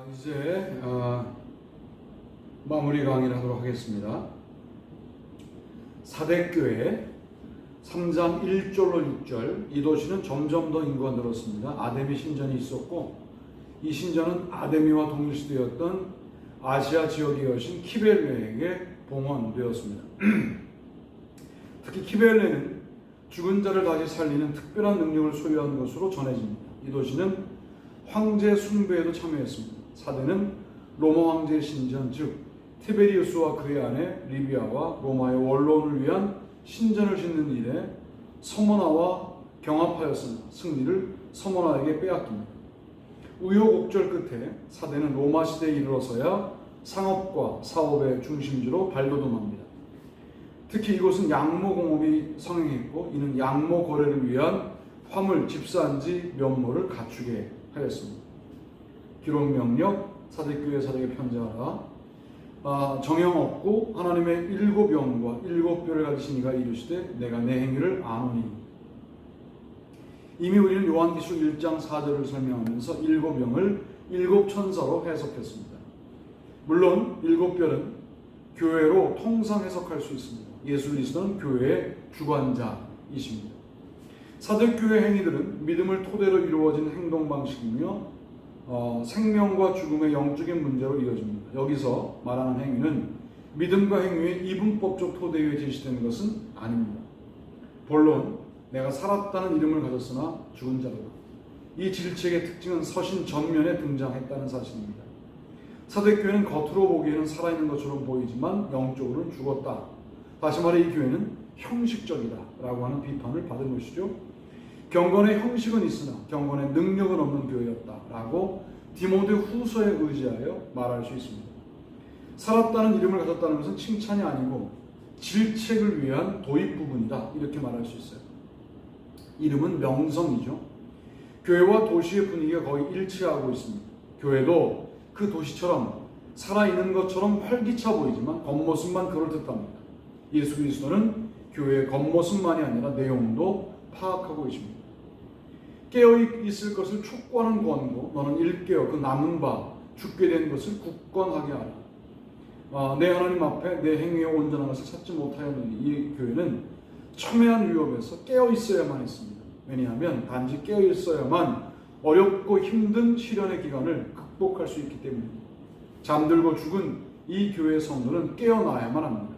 이제 마무리 강의를 하도록 하겠습니다. 사대교회 3장 1절로 6절, 이 도시는 점점 더 인구가 늘었습니다. 아데미 신전이 있었고, 이 신전은 아데미와 동일시되었던 아시아 지역의 여신 키벨레에게 봉헌되었습니다. 특히 키벨레는 죽은 자를 다시 살리는 특별한 능력을 소유한 것으로 전해집니다. 이 도시는 황제 숭배에도 참여했습니다. 사대는 로마 황제의 신전, 즉 티베리우스와 그의 아내 리비아와 로마의 원로를 위한 신전을 짓는 일에 서머나와 경합하였으나 승리를 서머나에게 빼앗깁니다. 우여곡절 끝에 사대는 로마 시대에 이르러서야 상업과 사업의 중심지로 발돋움합니다. 특히 이곳은 양모공업이 성행했고, 이는 양모 거래를 위한 화물 집산지 면모를 갖추게 하였습니다. 기록명령 사대교회 사대에게 편지하라. 정형 없고 하나님의 7영과 7뼈를 가지신 이가 이르시되 내가 내 행위를 아노니. 이미 우리는 요한계시록 1장 4절을 설명하면서 7영을 7천사로 해석했습니다. 물론 7뼈는 교회로 통상 해석할 수 있습니다. 예수 그리스도는 교회의 주관자이십니다. 사대교회 행위들은 믿음을 토대로 이루어진 행동 방식이며 생명과 죽음의 영적인 문제로 이어집니다. 여기서 말하는 행위는 믿음과 행위의 이분법적 토대 위에 제시되는 것은 아닙니다. 본론 내가 살았다는 이름을 가졌으나 죽은 자로다. 이 질책의 특징은 서신 전면에 등장했다는 사실입니다. 사대교회는 겉으로 보기에는 살아있는 것처럼 보이지만 영적으로는 죽었다. 다시 말해 이 교회는 형식적이다 라고 하는 비판을 받은 것이죠. 경건의 형식은 있으나 경건의 능력은 없는 교회였다 라고 디모데 후서에 의지하여 말할 수 있습니다. 살았다는 이름을 가졌다는 것은 칭찬이 아니고 질책을 위한 도입 부분이다, 이렇게 말할 수 있어요. 이름은 명성이죠. 교회와 도시의 분위기가 거의 일치하고 있습니다. 교회도 그 도시처럼 살아있는 것처럼 활기차 보이지만 겉모습만 그럴듯합니다. 예수 그리스도는 교회의 겉모습만이 아니라 내용도 파악하고 있습니다. 깨어있을 것을 촉구하는 권고, 너는 일깨어 그 남은 바 죽게 된 것을 굳건하게 하라. 내 하나님 앞에 내 행위에 온전한 것을 찾지 못하였느니. 이 교회는 첨예한 위협에서 깨어있어야만 했습니다. 왜냐하면 단지 깨어있어야만 어렵고 힘든 시련의 기간을 극복할 수 있기 때문입니다. 잠들고 죽은 이 교회의 성도는 깨어나야만 합니다.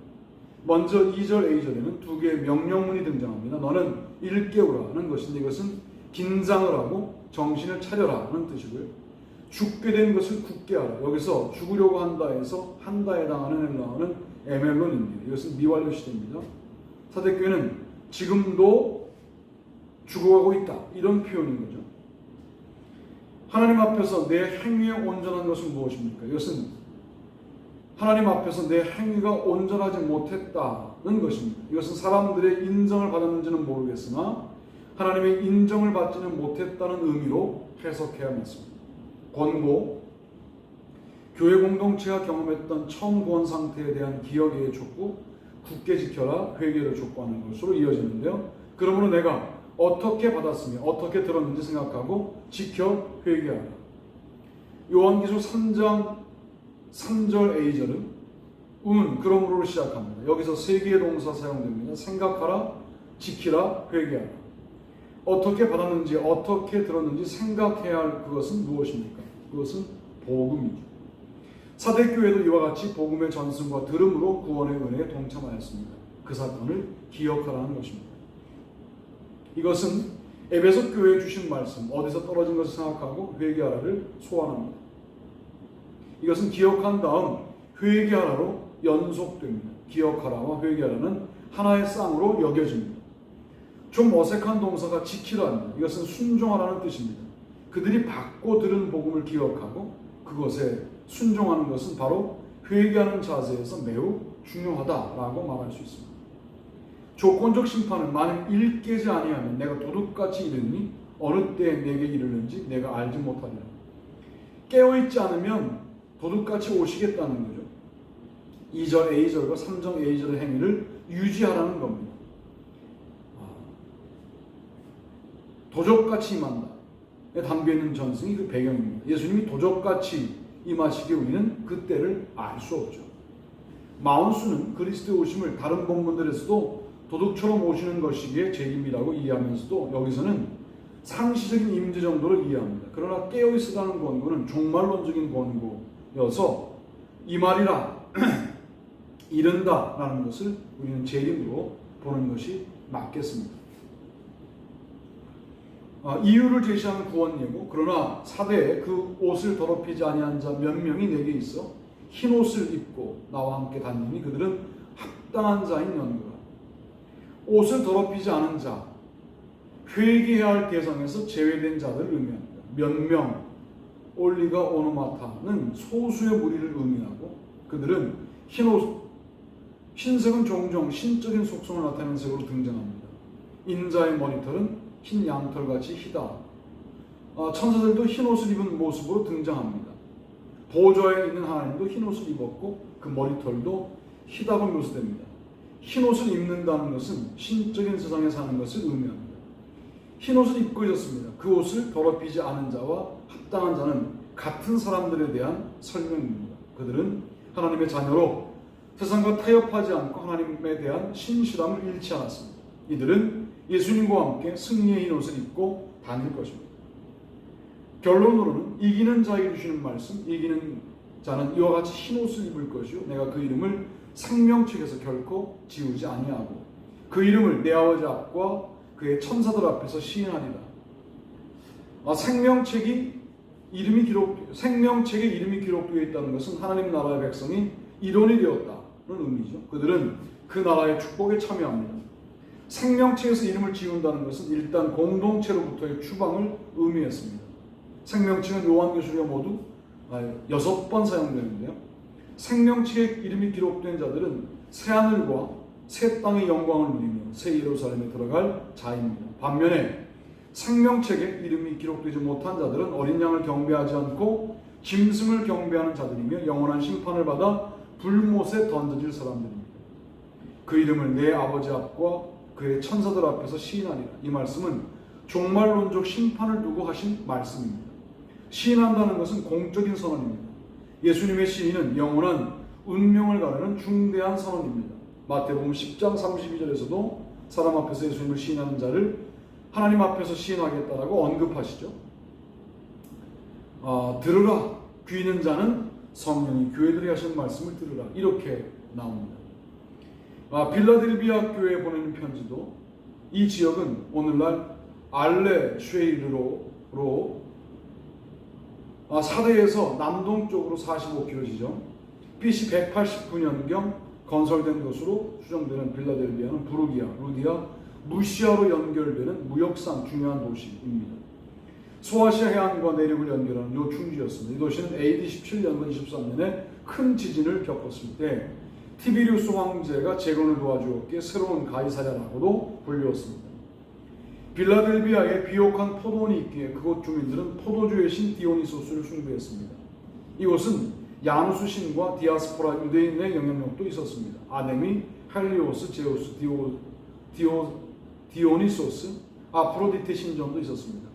먼저 2절 A절에는 두 개의 명령문이 등장합니다. 너는 일깨우라는 것인데 이것은 긴장을 하고 정신을 차려라는 뜻이고요. 죽게 된 것을 굳게 하라. 여기서 죽으려고 한다에서 한다에 해당하는 에멜론입니다. 이것은 미완료 시대입니다. 사대교회는 지금도 죽어가고 있다, 이런 표현인 거죠. 하나님 앞에서 내 행위에 온전한 것은 무엇입니까? 이것은 하나님 앞에서 내 행위가 온전하지 못했다는 것입니다. 이것은 사람들의 인정을 받았는지는 모르겠으나 하나님의 인정을 받지는 못했다는 의미로 해석해야 맞습니다. 권고, 교회 공동체가 경험했던 처음 구원 상태에 대한 기억의 촉구, 굳게 지켜라, 회개를 촉구하는 것으로 이어지는데요. 그러므로 내가 어떻게 받았으며 어떻게 들었는지 생각하고 지켜 회개하라. 요한계시록 3장 3절 A절은 그러므로로 시작합니다. 여기서 세 개의 동사 사용됩니다. 생각하라, 지키라, 회개하라. 어떻게 받았는지 어떻게 들었는지 생각해야 할 그것은 무엇입니까? 그것은 복음이죠. 사대교회도 이와 같이 복음의 전승과 들음으로 구원의 은혜에 동참하였습니다. 그 사건을 기억하라는 것입니다. 이것은 에베소 교회에 주신 말씀, 어디서 떨어진 것을 생각하고 회개하라를 소환합니다. 이것은 기억한 다음 회개하라로 연속됩니다. 기억하라와 회개하라는 하나의 쌍으로 여겨집니다. 좀 어색한 동사가 지키라입니다. 이것은 순종하라는 뜻입니다. 그들이 받고 들은 복음을 기억하고 그것에 순종하는 것은 바로 회개하는 자세에서 매우 중요하다라고 말할 수 있습니다. 조건적 심판은 만일 일깨지 아니하면 내가 도둑같이 이르니 어느 때에 내게 이르는지 내가 알지 못하리라. 깨어있지 않으면 도둑같이 오시겠다는 거죠. 2절 A절과 3절 A절의 행위를 유지하라는 겁니다. 도적같이 임한다. 담겨있는 전승이 그 배경입니다. 예수님이 도적같이 임하시기에 우리는 그때를 알 수 없죠. 마운수는 그리스도의 오심을 다른 본문들에서도 도둑처럼 오시는 것이기에 재림이라고 이해하면서도 여기서는 상시적인 임재 정도로 이해합니다. 그러나 깨어있으라는 권고는 종말론적인 권고여서 이 말이라 이른다라는 것을 우리는 재림으로 보는 것이 맞겠습니다. 이유를 제시하는 구원 예고. 그러나 사대에 그 옷을 더럽히지 아니한 자 몇 명이 내게 있어 흰 옷을 입고 나와 함께 다니니 그들은 합당한 자인 연구라. 옷을 더럽히지 않은 자, 회개해야 할 대상에서 제외된 자들을 의미합니다. 몇 명, 올리가 오노마타는 소수의 무리를 의미하고 그들은 흰 옷, 흰색은 종종 신적인 속성을 나타내는 색으로 등장합니다. 인자의 머리털은 흰 양털같이 희다. 천사들도 흰 옷을 입은 모습으로 등장합니다. 보좌에 있는 하나님도 흰 옷을 입었고 그 머리털도 희다고 묘사됩니다. 흰 옷을 입는다는 것은 신적인 세상에 사는 것을 의미합니다. 흰 옷을 입고 있었습니다. 그 옷을 더럽히지 않은 자와 합당한 자는 같은 사람들에 대한 설명입니다. 그들은 하나님의 자녀로 세상과 타협하지 않고 하나님에 대한 신실함을 잃지 않았습니다. 이들은 예수님과 함께 승리의 흰 옷을 입고 다닐 것입니다. 결론으로는 이기는 자에게 주시는 말씀, 이기는 자는 이와 같이 흰 옷을 입을 것이요 내가 그 이름을 생명책에서 결코 지우지 아니하고 그 이름을 내 아버지 앞과 그의 천사들 앞에서 시인하리라. 생명책에 이름이 기록되어 있다는 것은 하나님 나라의 백성이 일원이 되었다는 의미죠. 그들은 그 나라의 축복에 참여합니다. 생명책에서 이름을 지운다는 것은 일단 공동체로부터의 추방을 의미했습니다. 생명책은 요한계시록에 모두 6번 사용되는데요. 생명책에 이름이 기록된 자들은 새하늘과 새 땅의 영광을 누리며 새 예루살렘에 들어갈 자입니다. 반면에 생명책에 이름이 기록되지 못한 자들은 어린 양을 경배하지 않고 짐승을 경배하는 자들이며 영원한 심판을 받아 불못에 던져질 사람들입니다. 그 이름을 내 아버지 앞과 그의 천사들 앞에서 시인하리라. 이 말씀은 종말론적 심판을 두고 하신 말씀입니다. 시인한다는 것은 공적인 선언입니다. 예수님의 시인은 영원한 운명을 가르는 중대한 선언입니다. 마태복음 10장 32절에서도 사람 앞에서 예수님을 시인하는 자를 하나님 앞에서 시인하겠다라고 언급하시죠. 들으라, 귀 있는 자는 성령이 교회들이 하신 말씀을 들으라, 이렇게 나옵니다. 빌라델비아 교회에 보내는 편지도 이 지역은 오늘날 알레 쉐이르로 사대에서 남동쪽으로 45km 지점, BC 189년경 건설된 것으로 추정되는 빌라델비아는 부르기아, 루디아, 무시아로 연결되는 무역상 중요한 도시입니다. 소아시아 해안과 내륙을 연결하는 요충지였습니다. 이 도시는 AD 17년과 23년에 큰 지진을 겪었을 때 티비리우스 황제가 재건을 도와주었기에 새로운 가이사랴라고도 불리웠습니다. 빌라델비아에 비옥한 포도원이 있기에 그곳 주민들은 포도주의 신 디오니소스를 숭배했습니다. 이곳은 야누스 신과 디아스포라 유대인의 영향력도 있었습니다. 아데미, 헬리오스, 제우스, 디오니소스, 아프로디테 신전도 있었습니다.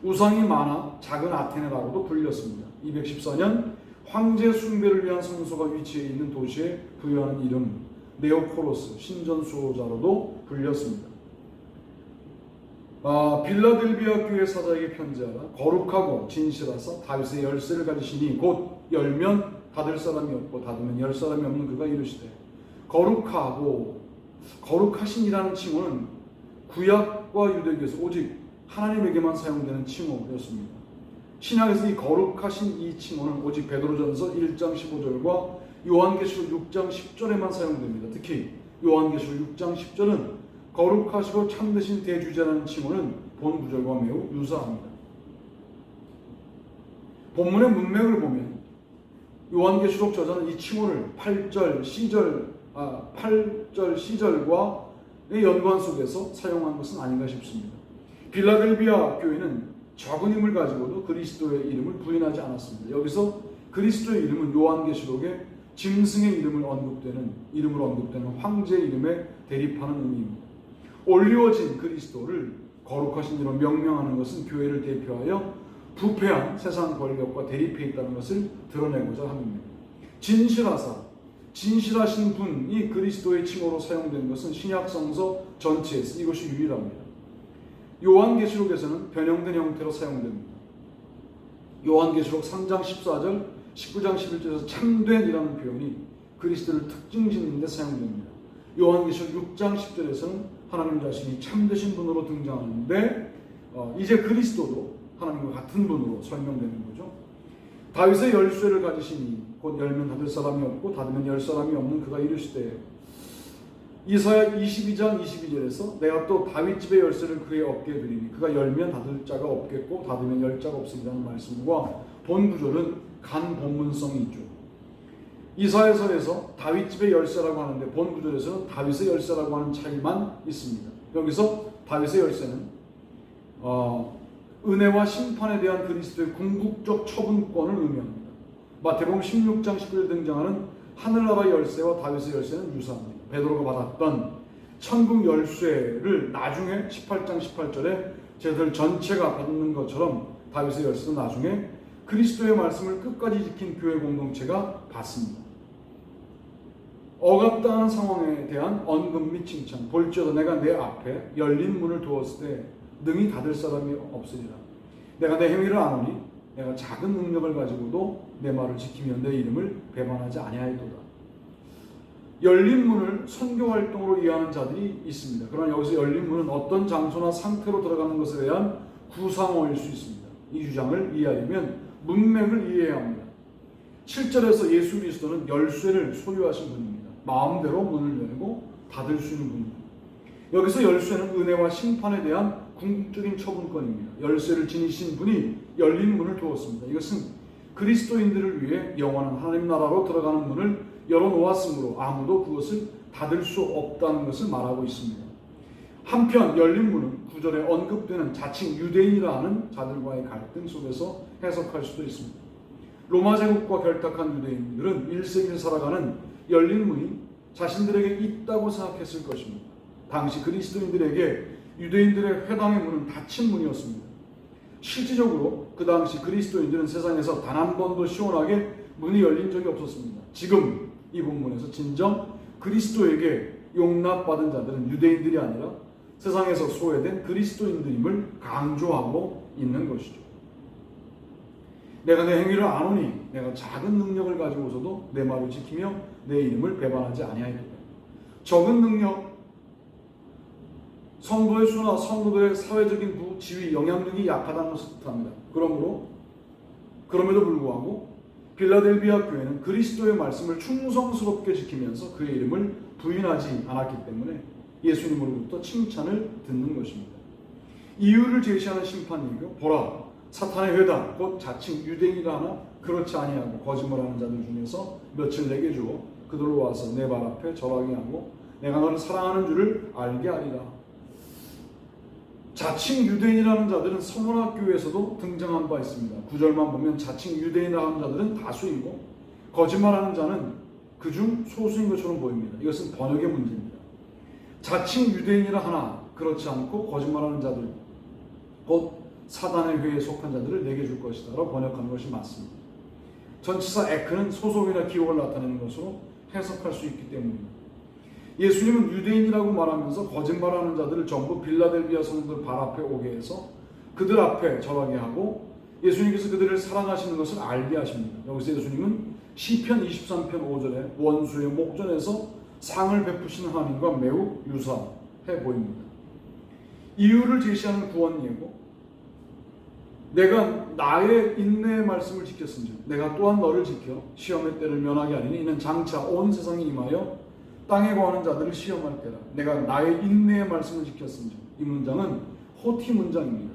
우상이 많아 작은 아테네라고도 불렸습니다. 214년 황제 숭배를 위한 성소가 위치해 있는 도시에 부여하는 이름 네오코로스, 신전 수호자로도 불렸습니다. 빌라델비아 교회 사자에게 편지하라. 거룩하고 진실하사 다윗의 열쇠를 가지시니 곧 열면 닫을 사람이 없고 닫으면 열 사람이 없는 그가 이르시되. 거룩하신이라는 칭호는 구약과 유대교에서 오직 하나님에게만 사용되는 칭호였습니다. 신약에서 이 거룩하신 이 칭호는 오직 베드로전서 1장 15절과 요한계시록 6장 10절에만 사용됩니다. 특히 요한계시록 6장 10절은 거룩하시고 참되신 대주자라는 칭호는 본 구절과 매우 유사합니다. 본문의 문맥을 보면 요한계시록 저자는 이 칭호를 8절 C절과의 연관 속에서 사용한 것은 아닌가 싶습니다. 빌라델비아 교회는 적은 힘을 가지고도 그리스도의 이름을 부인하지 않았습니다. 여기서 그리스도의 이름은 요한계시록에 짐승의 이름으로 언급되는 황제의 이름에 대립하는 의미입니다. 올리워진 그리스도를 거룩하신 이로 명명하는 것은 교회를 대표하여 부패한 세상 권력과 대립해 있다는 것을 드러내고자 합니다. 진실하사, 진실하신 분이 그리스도의 칭호로 사용된 것은 신약성서 전체에서 이것이 유일합니다. 요한계시록에서는 변형된 형태로 사용됩니다. 요한계시록 3장 14절, 19장 11절에서 참된이라는 표현이 그리스도를 특징짓는 데 사용됩니다. 요한계시록 6장 10절에서는 하나님 자신이 참되신 분으로 등장하는데 이제 그리스도도 하나님과 같은 분으로 설명되는 거죠. 다윗의 열쇠를 가지시니 곧 열면 닫을 사람이 없고 닫으면 열 사람이 없는 그가 이르시되, 이사야 22장 22절에서 내가 또 다윗 집의 열쇠를 그의 어깨에 드리니 그가 열면 닫을 자가 없겠고 닫으면 열 자가 없으리라는 말씀과 본 구절은 간 본문성이 있죠. 이사야서에서 다윗 집의 열쇠라고 하는데 본 구절에서는 다윗의 열쇠라고 하는 차이만 있습니다. 여기서 다윗의 열쇠는 은혜와 심판에 대한 그리스도의 궁극적 처분권을 의미합니다. 마태복음 16장 19절에 등장하는 하늘나라 열쇠와 다윗의 열쇠는 유사합니다. 베드로가 받았던 천국 열쇠를 나중에 18장 18절에 제들 전체가 받는 것처럼 다윗의 열쇠도 나중에 그리스도의 말씀을 끝까지 지킨 교회 공동체가 받습니다. 억압다 하는 상황에 대한 언급 및 칭찬. 볼지어다 내가 내 앞에 열린 문을 두었을 때 능히 닫을 사람이 없으리라. 내가 내 행위를 아노니 내가 작은 능력을 가지고도 내 말을 지키며 내 이름을 배반하지 아니하였도다. 열린 문을 선교 활동으로 이해하는 자들이 있습니다. 그러나 여기서 열린 문은 어떤 장소나 상태로 들어가는 것에 대한 구상어일 수 있습니다. 이 주장을 이해하려면 문맥을 이해해야 합니다. 7절에서 예수 그리스도는 열쇠를 소유하신 분입니다. 마음대로 문을 열고 닫을 수 있는 분입니다. 여기서 열쇠는 은혜와 심판에 대한 궁극적인 처분권입니다. 열쇠를 지니신 분이 열린 문을 두었습니다. 이것은 그리스도인들을 위해 영원한 하나님 나라로 들어가는 문을 열어놓았으므로 아무도 그것을 닫을 수 없다는 것을 말하고 있습니다. 한편 열린 문은 구절에 언급되는 자칭 유대인이라 하는 자들과의 갈등 속에서 해석할 수도 있습니다. 로마 제국과 결탁한 유대인들은 1세기를 살아가는 열린 문이 자신들에게 있다고 생각했을 것입니다. 당시 그리스도인들에게 유대인들의 회당의 문은 닫힌 문이었습니다. 실질적으로 그 당시 그리스도인들은 세상에서 단 한 번도 시원하게 문이 열린 적이 없었습니다. 지금 이 본문에서 진정 그리스도에게 용납받은 자들은 유대인들이 아니라 세상에서 소외된 그리스도인들임을 강조하고 있는 것이죠. 내가 내 행위를 아노니 내가 작은 능력을 가지고서도 내 말을 지키며 내 이름을 배반하지 아니하리라. 적은 능력, 성도의 수나 성도들의 사회적인 부, 지위, 영향력이 약하다는 것을 뜻합니다. 그럼에도 불구하고 빌라델비아 교회는 그리스도의 말씀을 충성스럽게 지키면서 그의 이름을 부인하지 않았기 때문에 예수님으로부터 칭찬을 듣는 것입니다. 이유를 제시하는 심판이고, 보라 사탄의 회당 곧 자칭 유대인이라 하나 그렇지 아니하고 거짓말하는 자들 중에서 몇을 내게 주어 그들로 와서 내 발 앞에 절하게 하고 내가 너를 사랑하는 줄을 알게 하리라. 자칭 유대인이라는 자들은 서문학교에서도 등장한 바 있습니다. 9절만 보면 자칭 유대인이라는 자들은 다수이고 거짓말하는 자는 그중 소수인 것처럼 보입니다. 이것은 번역의 문제입니다. 자칭 유대인이라 하나 그렇지 않고 거짓말하는 자들 곧 사단의 회에 속한 자들을 내게 줄 것이다 라고 번역하는 것이 맞습니다. 전치사 에크는 소속이나 기록을 나타내는 것으로 해석할 수 있기 때문입니다. 예수님은 유대인이라고 말하면서 거짓말하는 자들을 전부 빌라델비아 성도들 발 앞에 오게 해서 그들 앞에 절하게 하고 예수님께서 그들을 사랑하시는 것을 알게 하십니다. 여기서 예수님은 시편 23편 5절에 원수의 목전에서 상을 베푸시는 하나님과 매우 유사해 보입니다. 이유를 제시하는 구원 예고, 내가 나의 인내의 말씀을 지켰은즉 내가 또한 너를 지켜 시험의 때를 면하게 하리니 이는 장차 온 세상에 임하여 땅에 거하는 자들을 시험할 때라. 내가 나의 인내의 말씀을 지켰은즉, 이 문장은 호티 문장입니다.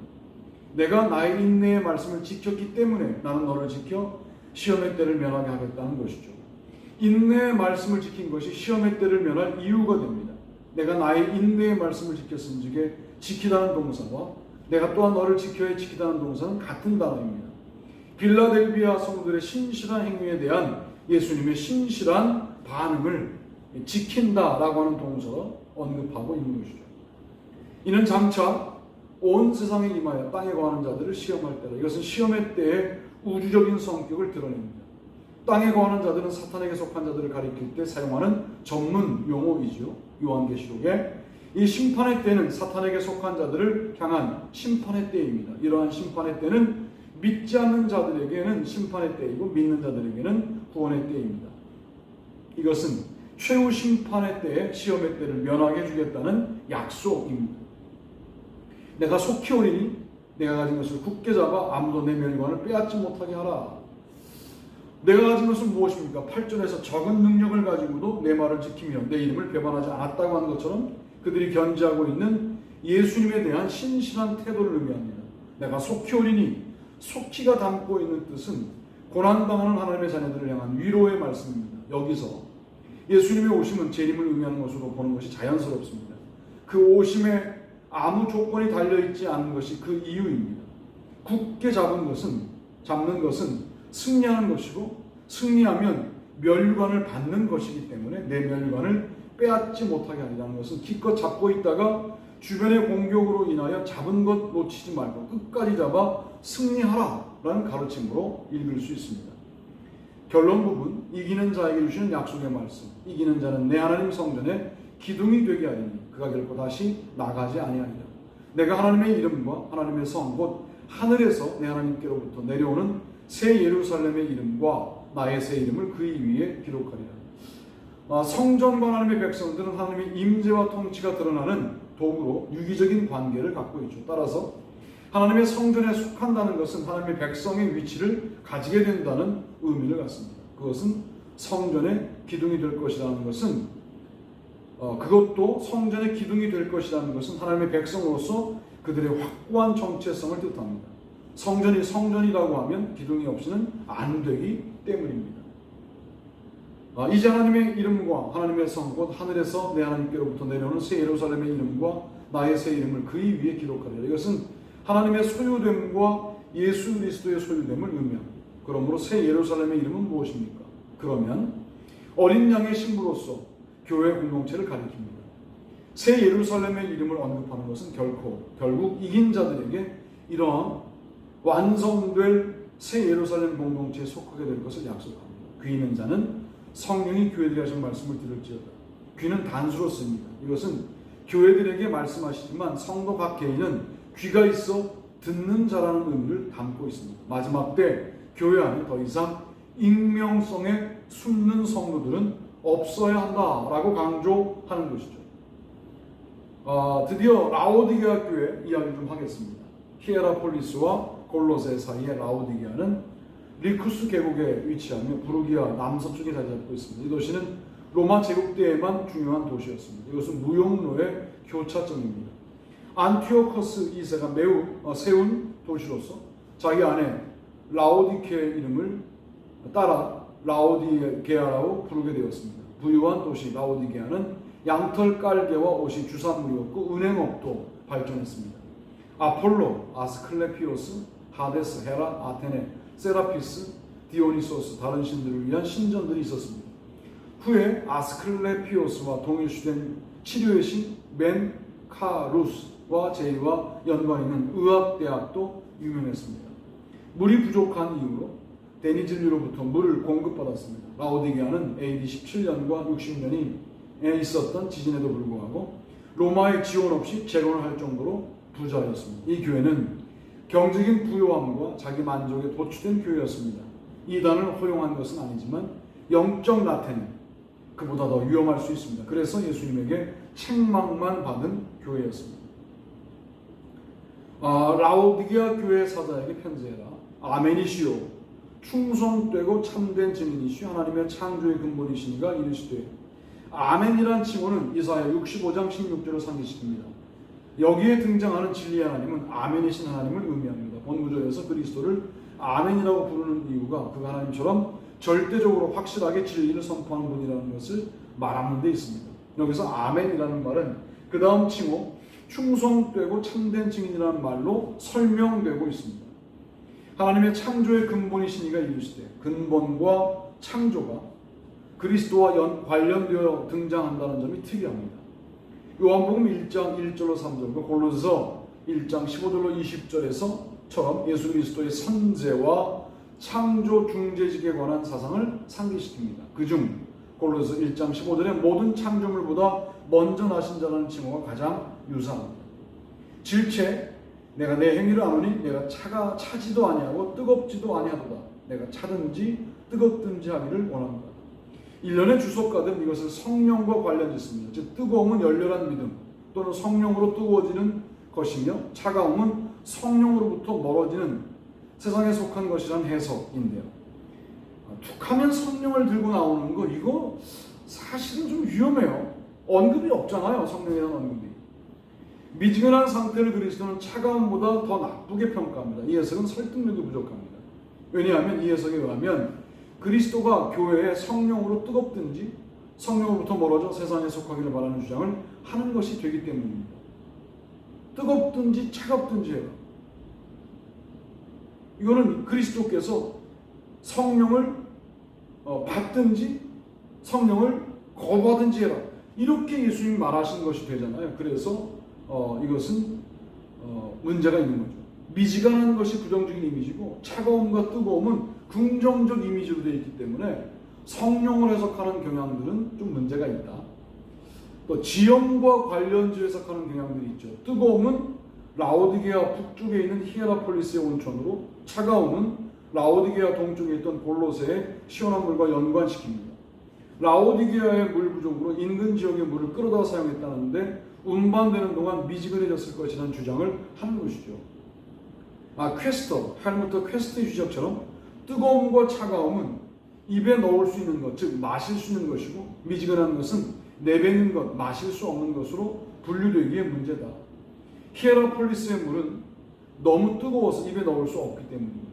내가 나의 인내의 말씀을 지켰기 때문에 나는 너를 지켜 시험의 때를 면하게 하겠다는 것이죠. 인내의 말씀을 지킨 것이 시험의 때를 면할 이유가 됩니다. 내가 나의 인내의 말씀을 지켰은즉에 지키다는 동사와 내가 또한 너를 지켜야 지키다는 동사는 같은 단어입니다. 빌라델비아 성도들의 신실한 행위에 대한 예수님의 신실한 반응을 지킨다라고 하는 동사로 언급하고 있는 것이죠. 이는 장차 온 세상에 임하여 땅에 거하는 자들을 시험할 때라. 이것은 시험의 때에 우주적인 성격을 드러냅니다. 땅에 거하는 자들은 사탄에게 속한 자들을 가리킬 때 사용하는 전문 용어이죠. 요한계시록에 이 심판의 때는 사탄에게 속한 자들을 향한 심판의 때입니다. 이러한 심판의 때는 믿지 않는 자들에게는 심판의 때이고 믿는 자들에게는 구원의 때입니다. 이것은 최후 심판의 때에 시험의 때를 면하게 해주겠다는 약속입니다. 내가 속히 오리니 내가 가진 것을 굳게 잡아 아무도 내 멸관을 빼앗지 못하게 하라. 내가 가진 것은 무엇입니까? 8절에서 적은 능력을 가지고도 내 말을 지키며 내 이름을 배반하지 않았다고 하는 것처럼 그들이 견지하고 있는 예수님에 대한 신실한 태도를 의미합니다. 내가 속히 오리니, 속히가 담고 있는 뜻은 고난당하는 하나님의 자녀들을 향한 위로의 말씀입니다. 여기서 예수님의 오심은 재림을 의미하는 것으로 보는 것이 자연스럽습니다. 그 오심에 아무 조건이 달려있지 않은 것이 그 이유입니다. 굳게 잡는 것은 승리하는 것이고, 승리하면 멸관을 받는 것이기 때문에 내 멸관을 빼앗지 못하게 하리라는 것은 기껏 잡고 있다가 주변의 공격으로 인하여 잡은 것 놓치지 말고 끝까지 잡아 승리하라 라는 가르침으로 읽을 수 있습니다. 결론 부분, 이기는 자에게 주시는 약속의 말씀. 이기는 자는 내 하나님 성전에 기둥이 되게 하리니 그가 결코 다시 나가지 아니하리라. 내가 하나님의 이름과 하나님의 성 곧 하늘에서 내 하나님께로부터 내려오는 새 예루살렘의 이름과 나의 새 이름을 그 위에 기록하리라. 성전과 하나님의 백성들은 하나님의 임재와 통치가 드러나는 도구로 유기적인 관계를 갖고 있죠. 따라서 하나님의 성전에 속한다는 것은 하나님의 백성의 위치를 가지게 된다는 의미를 갖습니다. 그것은 성전의 기둥이 될 것이라는 것은 그것도 성전의 기둥이 될 것이라는 것은 하나님의 백성으로서 그들의 확고한 정체성을 뜻합니다. 성전이 성전이라고 하면 기둥이 없이는 안 되기 때문입니다. 이제 하나님의 이름과 하나님의 성 곧 하늘에서 내 하나님께로부터 내려오는 새 예루살렘의 이름과 나의 새 이름을 그 위에 기록하리라. 이것은 하나님의 소유됨과 예수 그리스도의 소유됨을 의미합니다. 그러므로 새 예루살렘의 이름은 무엇입니까? 그러면 어린 양의 신부로서 교회 공동체를 가리킵니다. 새 예루살렘의 이름을 언급하는 것은 결국 이긴 자들에게 이러한 완성될 새 예루살렘 공동체에 속하게 될 것을 약속합니다. 귀 있는 자는 성령이 교회들에게 하신 말씀을 들을지어다. 귀는 단수로 씁니다. 이것은 교회들에게 말씀하시지만 성도 각 개인은 귀가 있어 듣는 자라는 의미를 담고 있습니다. 마지막 때 교회 안에 더 이상 익명성에 숨는 성도들은 없어야 한다라고 강조하는 것이죠. 드디어 라오디게아 교회 이야기 좀 하겠습니다. 히에라폴리스와 골로새 사이의 라오디게아는 리쿠스 계곡에 위치하며 부르기아 남서쪽에 자리 잡고 있습니다. 이 도시는 로마 제국 때에만 중요한 도시였습니다. 이것은 무역로의 교차점입니다. 안티오커스 2세가 매우 세운 도시로서 자기 안에 라오디케의 이름을 따라 라오디게아라고 부르게 되었습니다. 부유한 도시 라오디게아는 양털 깔개와 옷이 주산물이었고 은행업도 발전했습니다. 아폴로, 아스클레피오스, 하데스, 헤라, 아테네, 세라피스, 디오니소스, 다른 신들을 위한 신전들이 있었습니다. 후에 아스클레피오스와 동일시된 치료의 신 멘카루스와 제이와 연관 있는 의학대학도 유명했습니다. 물이 부족한 이유로 데니즐리로부터 물을 공급받았습니다. 라오디게아는 AD 17년과 60년에 있었던 지진에도 불구하고 로마의 지원 없이 재건을 할 정도로 부자였습니다. 이 교회는 경제적인 부요함과 자기 만족에 도취된 교회였습니다. 이단을 허용한 것은 아니지만 영적 나태는 그보다 더 위험할 수 있습니다. 그래서 예수님에게 책망만 받은 교회였습니다. 라오디게아 교회 사자에게 편지해라. 아멘이시오. 충성되고 참된 증인이시오. 하나님의 창조의 근본이시니가 이르시되. 아멘이란 칭호는 이사야 65장 16절을 상기시킵니다. 여기에 등장하는 진리의 하나님은 아멘이신 하나님을 의미합니다. 본구절에서 그리스도를 아멘이라고 부르는 이유가 그 하나님처럼 절대적으로 확실하게 진리를 선포하는 분이라는 것을 말하는 데 있습니다. 여기서 아멘이라는 말은 그 다음 칭호 충성되고 참된 증인이라는 말로 설명되고 있습니다. 하나님의 창조의 근본이신 이가 이르시되 근본과 창조가 그리스도와 관련되어 등장한다는 점이 특이합니다. 요한복음 1장 1절로 3절과 골로새서 1장 15절로 20절에서처럼 예수 그리스도의 선제와 창조 중재직에 관한 사상을 상기시킵니다. 그중 골로새 1장 15절에 모든 창조물보다 먼저 나신 자라는 칭호가 가장 유사합니다. 질체, 내가 내 행위를 아노니 내가 차지도 아니하고 뜨겁지도 아니하도다. 내가 차든지 뜨겁든지 하기를 원합니다. 일련의 주석가들은 이것을 성령과 관련짓습니다. 즉 뜨거움은 열렬한 믿음 또는 성령으로 뜨거워지는 것이며 차가움은 성령으로부터 멀어지는 세상에 속한 것이란 해석인데요. 툭하면 성령을 들고 나오는 거 이거 사실은 좀 위험해요. 언급이 없잖아요. 성령이라는 언급이. 미지근한 상태를 그리스도는 차가움보다 더 나쁘게 평가합니다. 이 해석은 설득력이 부족합니다. 왜냐하면 이 해석에 의하면 그리스도가 교회에 성령으로 뜨겁든지 성령으로부터 멀어져 세상에 속하기를 바라는 주장을 하는 것이 되기 때문입니다. 뜨겁든지 차갑든지 해라. 이거는 그리스도께서 성령을 받든지 성령을 거부하든지 해라. 이렇게 예수님이 말하신 것이 되잖아요. 그래서 이것은 문제가 있는 거죠. 미지근한 것이 부정적인 이미지고 차가움과 뜨거움은 긍정적 이미지로 되어 있기 때문에 성령을 해석하는 경향들은 좀 문제가 있다. 또 지형과 관련지 해석하는 경향들이 있죠. 뜨거움은 라오디게아 북쪽에 있는 히에라폴리스의 온천으로, 차가움은 라오디게아 동쪽에 있던 골로새의 시원한 물과 연관시킵니다. 라오디게아의 물 부족으로 인근 지역의 물을 끌어다 사용했다는데 운반되는 동안 미지근해졌을 것이라는 주장을 하는 것이죠. 헬무터 퀘스터의 주장처럼 뜨거움과 차가움은 입에 넣을 수 있는 것, 즉 마실 수 있는 것이고 미지근한 것은 내뱉는 것, 마실 수 없는 것으로 분류되기에 문제다. 히에라폴리스의 물은 너무 뜨거워서 입에 넣을 수 없기 때문입니다.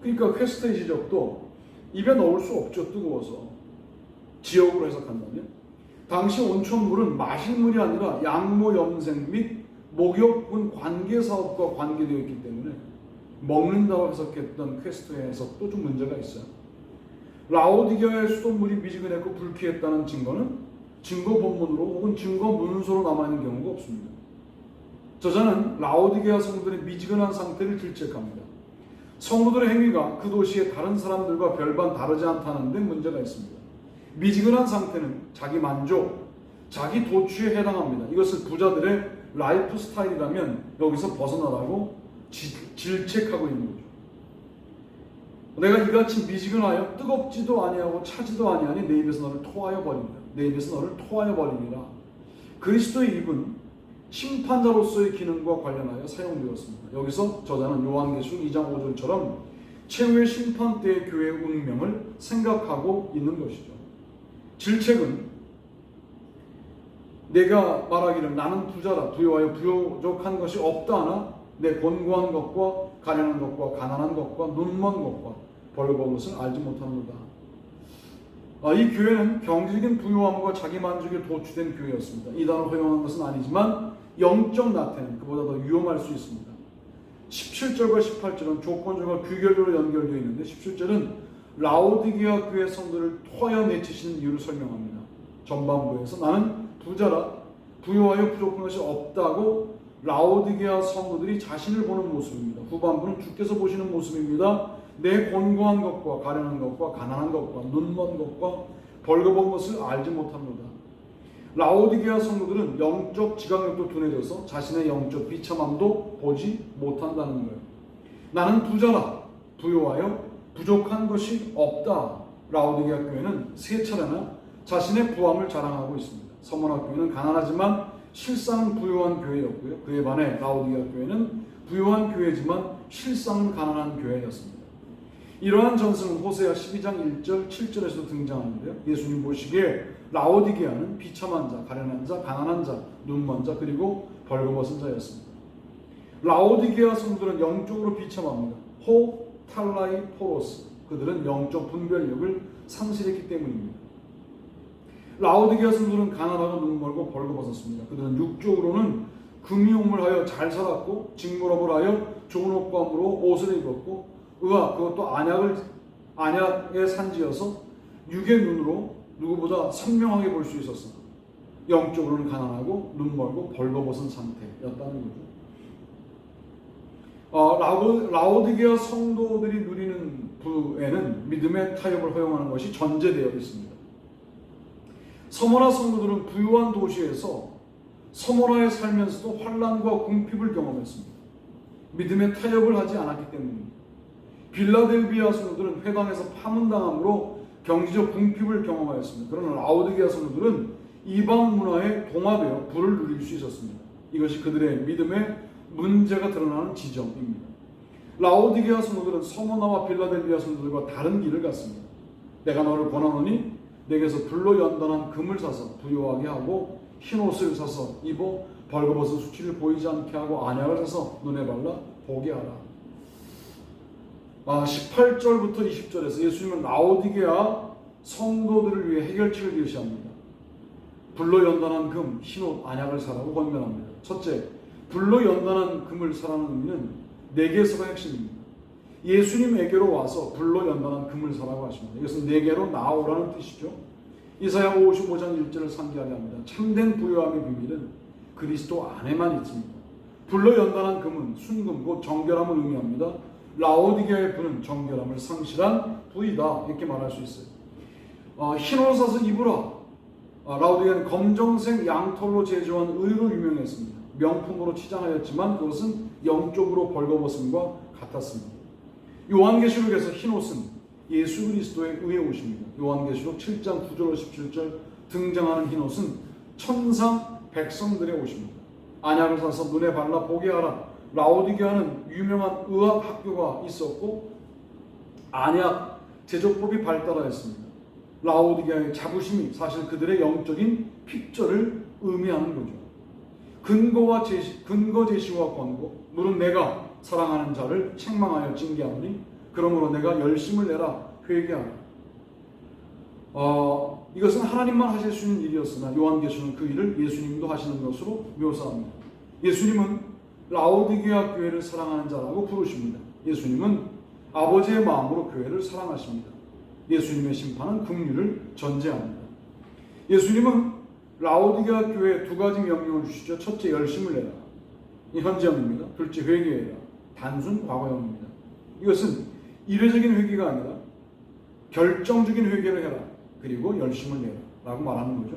그러니까 퀘스터의 지적도 입에 넣을 수 없죠. 뜨거워서. 지역으로 해석한다면 당시 온천물은 마실 물이 아니라 양모 염색 및 목욕은 관계사업과 관계되어 있기 때문에 먹는다고 해석했던 퀘스터의 해석도 좀 문제가 있어요. 라오디게아의 수돗물이 미지근했고 불쾌했다는 증거는 증거 본문으로 혹은 증거 문서로 남아있는 경우가 없습니다. 저자는 라오디게아 성도들의 미지근한 상태를 질책합니다. 성도들의 행위가 그 도시의 다른 사람들과 별반 다르지 않다는 데 문제가 있습니다. 미지근한 상태는 자기 만족, 자기 도취에 해당합니다. 이것을 부자들의 라이프 스타일이라면 여기서 벗어나라고 질책하고 있는 거죠. 내가 이같이 미지근하여 뜨겁지도 아니하고 차지도 아니하니 내 입에서 너를 토하여 버린다. 내 입에서 너를 토하여 버리니라. 그리스도의 입은 심판자로서의 기능과 관련하여 사용되었습니다. 여기서 저자는 요한계시록 2장 5절처럼 최후의 심판 때의 교회의 운명을 생각하고 있는 것이죠. 질책은 내가 말하기를 나는 부자라 부유하여 부족한 것이 없다 하나 내 곤고한 것과 가련한 것과 가난한 것과 눈먼 것과 벌거벗은 것을 알지 못하는도다. 이 교회는 경제적인 부유함과 자기만족에 도취된 교회였습니다. 이 단어를 허용한 것은 아니지만 영적 나태는 그보다 더 위험할 수 있습니다. 17절과 18절은 조건적으로 규결적으로 연결되어 있는데 17절은 라오디게아 교회 성도를 토하여 내치시는 이유를 설명합니다. 전반부에서 나는 부자라 부유하여 부족한 것이 없다고 라오디게아 성도들이 자신을 보는 모습입니다. 후반부는 주께서 보시는 모습입니다. 내 곤고한 것과 가련한 것과 가난한 것과 눈먼 것과 벌거벗은 것을 알지 못합니다. 라오디게아 성도들은 영적 지각력도 둔해져서 자신의 영적 비참함도 보지 못한다는 거예요. 나는 부자라 부유하여 부족한 것이 없다. 라오디게아 교회는 세 차례나 자신의 부함을 자랑하고 있습니다. 서문학 교회는 가난하지만 실상은 부유한 교회였고요. 그에 반해 라오디게아 교회는 부유한 교회지만 실상은 가난한 교회였습니다. 이러한 전승은 호세아 12장 1절 7절에서도 등장하는데요. 예수님 보시기에 라오디게아는 비참한 자, 가련한 자, 가난한 자, 눈먼 자, 그리고 벌거벗은 자였습니다. 라오디게아 성도들은 영적으로 비참합니다. 탈라이 포로스, 그들은 영적 분별력을 상실했기 때문입니다. 라오디게아 성도들은 가난하고 눈멀고 벌거벗었습니다. 그들은 육적으로는 금이용을 하여 잘 살았고 직무업을 하여 좋은 옷감으로 옷을 입었고 그것도 안약의 산지여서 육의 눈으로 누구보다 선명하게 볼 수 있었으나 영적으로는 가난하고 눈멀고 벌거벗은 상태였다는 거죠. 라오디게아 성도들이 누리는 부에는 믿음의 타협을 허용하는 것이 전제되어 있습니다. 서머나 성도들은 부유한 도시에서 서머나에 살면서도 환난과 궁핍을 경험했습니다. 믿음의 타협을 하지 않았기 때문입니다. 빌라델비아 성도들은 회당에서 파문당함으로 경제적 궁핍을 경험하였습니다. 그러나 라오디게아 성도들은 이방 문화에 동화되어 부를 누릴 수 있었습니다. 이것이 그들의 믿음의 문제가 드러나는 지점입니다. 라오디게아 성도들은 서머나와 빌라델비아 성도들과 다른 길을 갔습니다. 내가 너를 권하노니 내게서 불로 연단한 금을 사서 부유하게 하고 흰옷을 사서 입어 벌거벗은 수치를 보이지 않게 하고 안약을 사서 눈에 발라 보게 하라. 18절부터 20절에서 예수님은 라오디게아 성도들을 위해 해결책을 제시합니다. 불로 연단한 금, 흰옷, 안약을 사라고 권면합니다. 첫째, 불로 연단한 금을 사라는 의미는 4개서가 핵심입니다. 예수님에게로 와서 불로 연단한 금을 사라고 하십니다. 이것은 내게로 나오라는 뜻이죠. 이사야 55장 1절을 상기하게 합니다. 참된 부유함의 비밀은 그리스도 안에만 있습니다. 불로 연단한 금은 순금, 곧 정결함을 의미합니다. 라오디게아의 부는 정결함을 상실한 부이다, 이렇게 말할 수 있어요. 흰옷을 사서 입으라. 라오디게아는 검정색 양털로 제조한 의로 유명했습니다. 명품으로 치장하였지만 그것은 영적으로 벌거벗음과 같았습니다. 요한계시록에서 흰옷은 예수 그리스도의 의의 옷입니다. 요한계시록 7장 9절 17절 등장하는 흰옷은 천상 백성들의 옷입니다. 안약을 사서 눈에 발라 보게 하라. 라오디게아는 유명한 의학 학교가 있었고 안약 제조법이 발달하였습니다. 라오디게아의 자부심이 사실 그들의 영적인 픽처를 의미하는 거죠. 근거 제시와 권고, 물은 내가 사랑하는 자를 책망하여 징계하노니 그러므로 내가 열심을 내라 회개하라. 이것은 하나님만 하실 수 있는 일이었으나 요한계시록은 그 일을 예수님도 하시는 것으로 묘사합니다. 예수님은 라오디게아 교회를 사랑하는 자라고 부르십니다. 예수님은 아버지의 마음으로 교회를 사랑하십니다. 예수님의 심판은 긍휼을 전제합니다. 예수님은 라오디게아 교회에 2가지 명령을 주시죠. 첫째, 열심을 내라. 이 현재형입니다. 둘째, 회개해라. 단순 과거형입니다. 이것은 일회적인 회개가 아니라 결정적인 회개를 해라. 그리고 열심을 내라. 라고 말하는 거죠.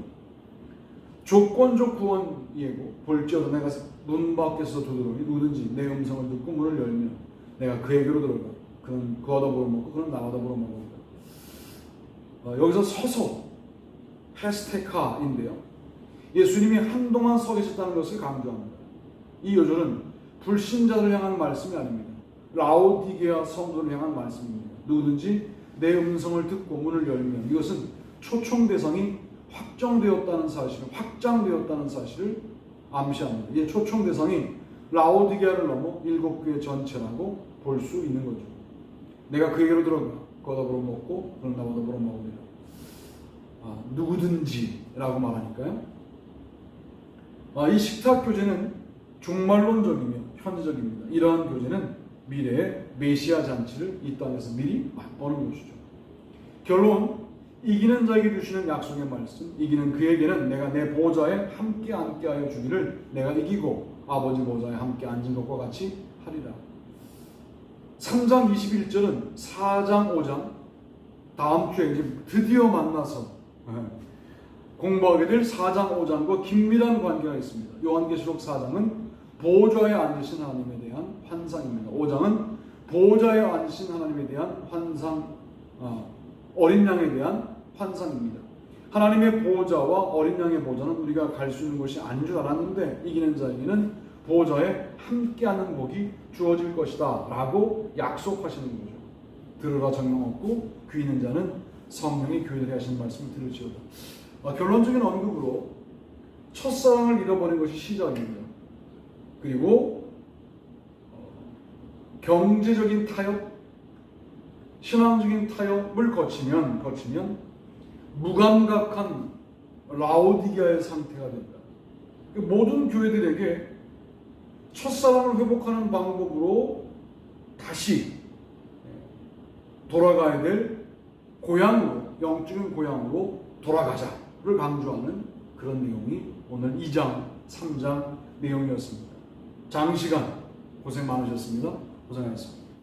조건적 구원이고, 볼지어도 내가 문 밖에서 두드러니 누구든지 내 음성을 듣고 문을 열면 내가 그에게로 들어가. 그는 그와 더불어 먹고 그는 나와 더불어 먹으리라. 여기서 서서 헤스테카인데요. 예수님이 한동안 서 계셨다는 것을 강조합니다. 이 요절은 불신자를 향한 말씀이 아닙니다. 라오디게아 성도를 향한 말씀입니다. 누구든지 내 음성을 듣고 문을 열면, 이것은 초청 대상이 확정되었다는 사실을 암시합니다. 이 초청 대상이 라오디게아를 넘어 7교회 전체라고 볼 수 있는 거죠. 내가 그에게로 들어가 그와 더불어 먹고 그는 나와 더불어 먹으리라. 누구든지라고 말하니까요. 이 식탁 교제는 종말론적이며 현재적입니다. 이러한 교제는 미래의 메시아 잔치를 이 땅에서 미리 맛보는 것이죠. 결론, 이기는 자에게 주시는 약속의 말씀, 이기는 그에게는 내가 내 보좌에 함께 앉게 하여 주기를 내가 이기고 아버지 보좌에 함께 앉은 것과 같이 하리라. 3장 21절은 4장 5장 다음 주에 이제 드디어 만나서 공부하게 될 4장 5장과 긴밀한 관계가 있습니다. 요한계시록 4장은 보좌에 앉으신 하나님에 대한 환상입니다. 5장은 보좌에 앉으신 하나님에 대한 환상, 어린 양에 대한 환상입니다. 하나님의 보좌와 어린 양의 보좌는 우리가 갈 수 있는 곳이 아닌 줄 알았는데 이기는 자에게는 보좌에 함께하는 복이 주어질 것이다 라고 약속하시는 거죠. 들으라 정령 없고 귀 있는 자는 성령이 교회들이 하시는 말씀을 들을지어다. 결론적인 언급으로 첫사랑을 잃어버린 것이 시작입니다. 그리고 경제적인 타협, 신앙적인 타협을 거치면 무감각한 라오디게아의 상태가 된다. 모든 교회들에게 첫사랑을 회복하는 방법으로 다시 돌아가야 될 고향으로, 영적인 고향으로 돌아가자를 강조하는 그런 내용이 오늘 2장, 3장 내용이었습니다. 장시간 고생 많으셨습니다. 고생하셨습니다.